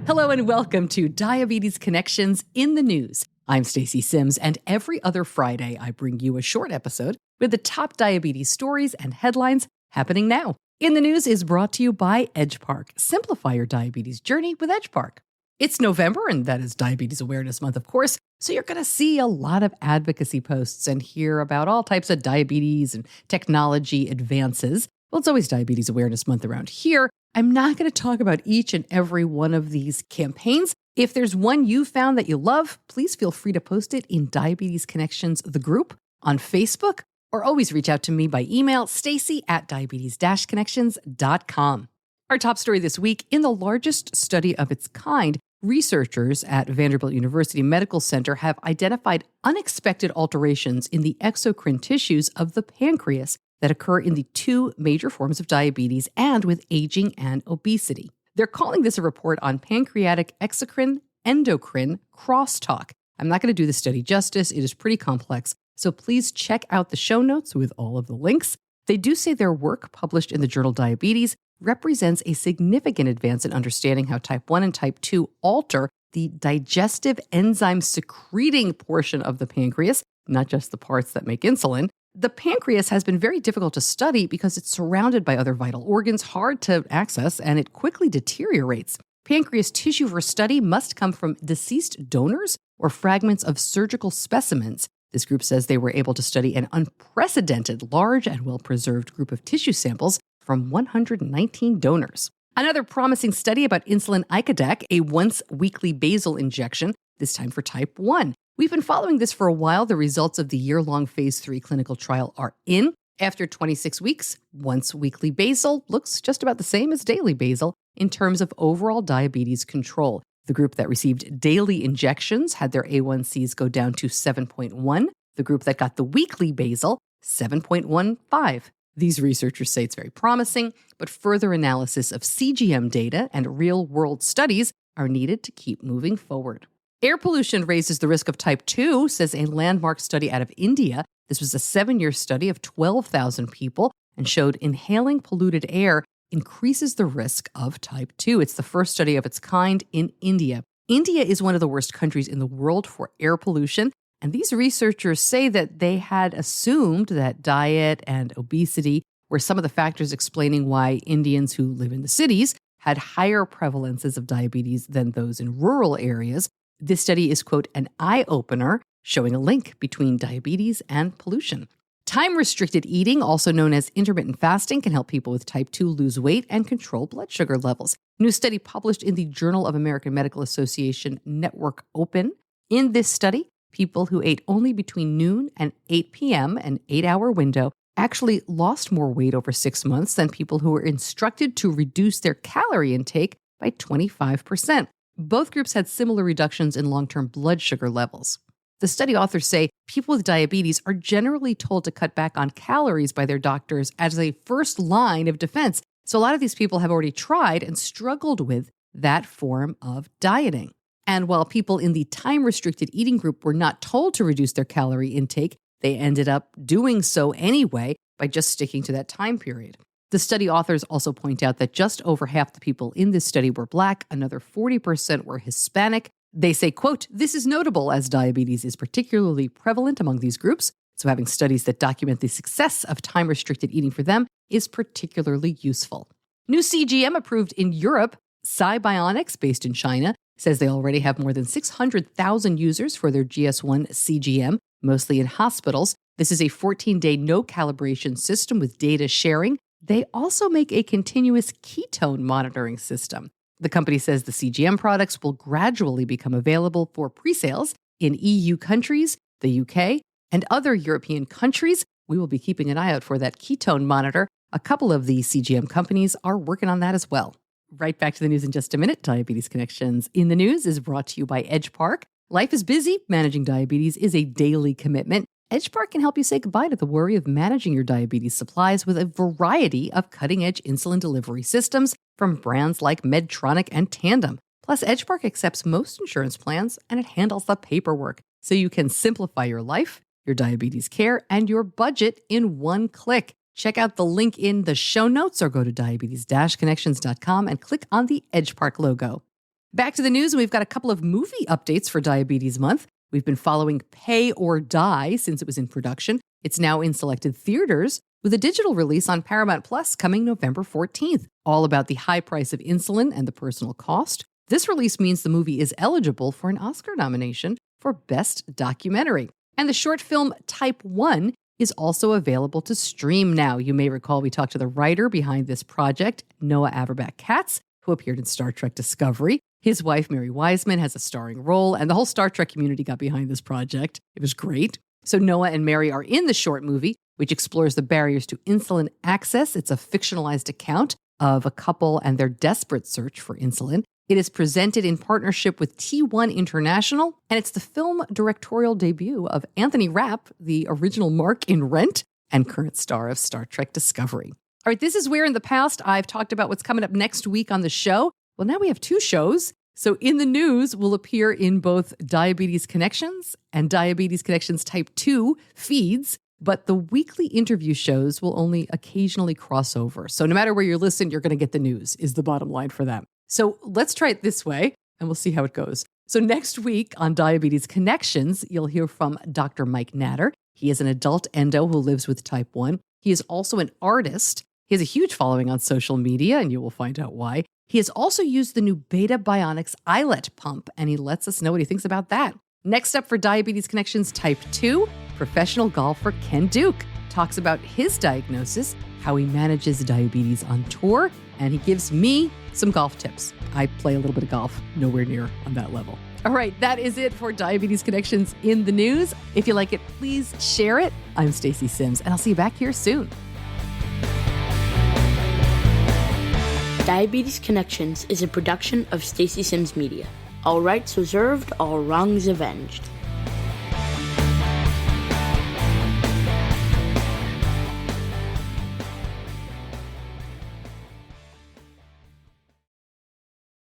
Hello and welcome to Diabetes Connections in the News. I'm Stacey Sims, and every other Friday I bring you a short episode with the top diabetes stories and headlines happening now. In the News is brought to you by Edgepark. Simplify your diabetes journey with Edgepark. It's November, and that is Diabetes Awareness Month, of course, so you're going to see a lot of advocacy posts and hear about all types of diabetes and technology advances. Well, it's always Diabetes Awareness Month around here. I'm not going to talk about each and every one of these campaigns. If there's one you found that you love, please feel free to post it in Diabetes Connections, the group, on Facebook, or always reach out to me by email, stacy@diabetes-connections.com. Our top story this week, in the largest study of its kind, researchers at Vanderbilt University Medical Center have identified unexpected alterations in the exocrine tissues of the pancreas that occur in the two major forms of diabetes and with aging and obesity. They're calling this a report on pancreatic exocrine-endocrine crosstalk. I'm not going to do the study justice. It is pretty complex. So please check out the show notes with all of the links. They do say their work, published in the journal Diabetes, represents a significant advance in understanding how type 1 and type 2 alter the digestive enzyme secreting portion of the pancreas, not just the parts that make insulin. The pancreas has been very difficult to study because it's surrounded by other vital organs, hard to access, and it quickly deteriorates. Pancreas tissue for study must come from deceased donors or fragments of surgical specimens. This group says they were able to study an unprecedented, large, and well-preserved group of tissue samples from 119 donors. Another promising study about insulin icodec, a once-weekly basal injection, this time for type 1. We've been following this for a while. The results of the year-long phase 3 clinical trial are in. After 26 weeks, once-weekly basal looks just about the same as daily basal in terms of overall diabetes control. The group that received daily injections had their A1Cs go down to 7.1. The group that got the weekly basal, 7.15. These researchers say it's very promising, but further analysis of CGM data and real-world studies are needed to keep moving forward. Air pollution raises the risk of type 2, says a landmark study out of India. This was a 7-year study of 12,000 people and showed inhaling polluted air increases the risk of type 2. It's the first study of its kind in India. India is one of the worst countries in the world for air pollution, and these researchers say that they had assumed that diet and obesity were some of the factors explaining why Indians who live in the cities had higher prevalences of diabetes than those in rural areas. This study is, quote, an eye-opener, showing a link between diabetes and pollution. Time-restricted eating, also known as intermittent fasting, can help people with type 2 lose weight and control blood sugar levels. A new study published in the Journal of American Medical Association Network Open. In this study, people who ate only between noon and 8 p.m., an 8-hour window, actually lost more weight over 6 months than people who were instructed to reduce their calorie intake by 25%. Both groups had similar reductions in long-term blood sugar levels. The study authors say people with diabetes are generally told to cut back on calories by their doctors as a first line of defense. So a lot of these people have already tried and struggled with that form of dieting. And while people in the time-restricted eating group were not told to reduce their calorie intake, they ended up doing so anyway by just sticking to that time period. The study authors also point out that just over half the people in this study were Black, another 40% were Hispanic. They say, quote, this is notable as diabetes is particularly prevalent among these groups, so having studies that document the success of time-restricted eating for them is particularly useful. New CGM approved in Europe. Cybionics, based in China, says they already have more than 600,000 users for their GS1 CGM, mostly in hospitals. This is a 14-day no-calibration system with data sharing. They also make a continuous ketone monitoring system. The company says the CGM products will gradually become available for pre-sales in EU countries, the UK, and other European countries. We will be keeping an eye out for that ketone monitor. A couple of the CGM companies are working on that as well. Right back to the news in just a minute. Diabetes Connections in the News is brought to you by Edgepark. Life is busy. Managing diabetes is a daily commitment. Edgepark can help you say goodbye to the worry of managing your diabetes supplies with a variety of cutting-edge insulin delivery systems from brands like Medtronic and Tandem. Plus, Edgepark accepts most insurance plans and it handles the paperwork, so you can simplify your life, your diabetes care, and your budget in one click. Check out the link in the show notes or go to diabetes-connections.com and click on the Edgepark logo. Back to the news, we've got a couple of movie updates for Diabetes Month. We've been following Pay or Die since it was in production. It's now in selected theaters with a digital release on Paramount Plus coming November 14th, all about the high price of insulin and the personal cost. This release means the movie is eligible for an Oscar nomination for Best Documentary. And the short film Type 1 is also available to stream now. You may recall we talked to the writer behind this project, Noah Averbach-Katz, who appeared in Star Trek Discovery. His wife, Mary Wiseman, has a starring role, and the whole Star Trek community got behind this project. It was great. So Noah and Mary are in the short movie, which explores the barriers to insulin access. It's a fictionalized account of a couple and their desperate search for insulin. It is presented in partnership with T1 International, and it's the film directorial debut of Anthony Rapp, the original Mark in Rent and current star of Star Trek Discovery. All right, this is where in the past I've talked about what's coming up next week on the show. Well, now we have two shows. So In the News will appear in both Diabetes Connections and Diabetes Connections Type 2 feeds, but the weekly interview shows will only occasionally cross over. So no matter where you're listening, you're going to get the news, is the bottom line for them. So let's try it this way, and we'll see how it goes. So next week on Diabetes Connections, you'll hear from Dr. Mike Natter. He is an adult endo who lives with Type 1. He is also an artist. He has a huge following on social media, and you will find out why. He has also used the new Beta Bionics eyelet pump, and he lets us know what he thinks about that. Next up for Diabetes Connections Type 2, professional golfer Ken Duke talks about his diagnosis, how he manages diabetes on tour, and he gives me some golf tips. I play a little bit of golf, nowhere near on that level. All right, that is it for Diabetes Connections in the News. If you like it, please share it. I'm Stacey Sims, and I'll see you back here soon. Diabetes Connections is a production of Stacey Sims Media. All rights reserved, all wrongs avenged.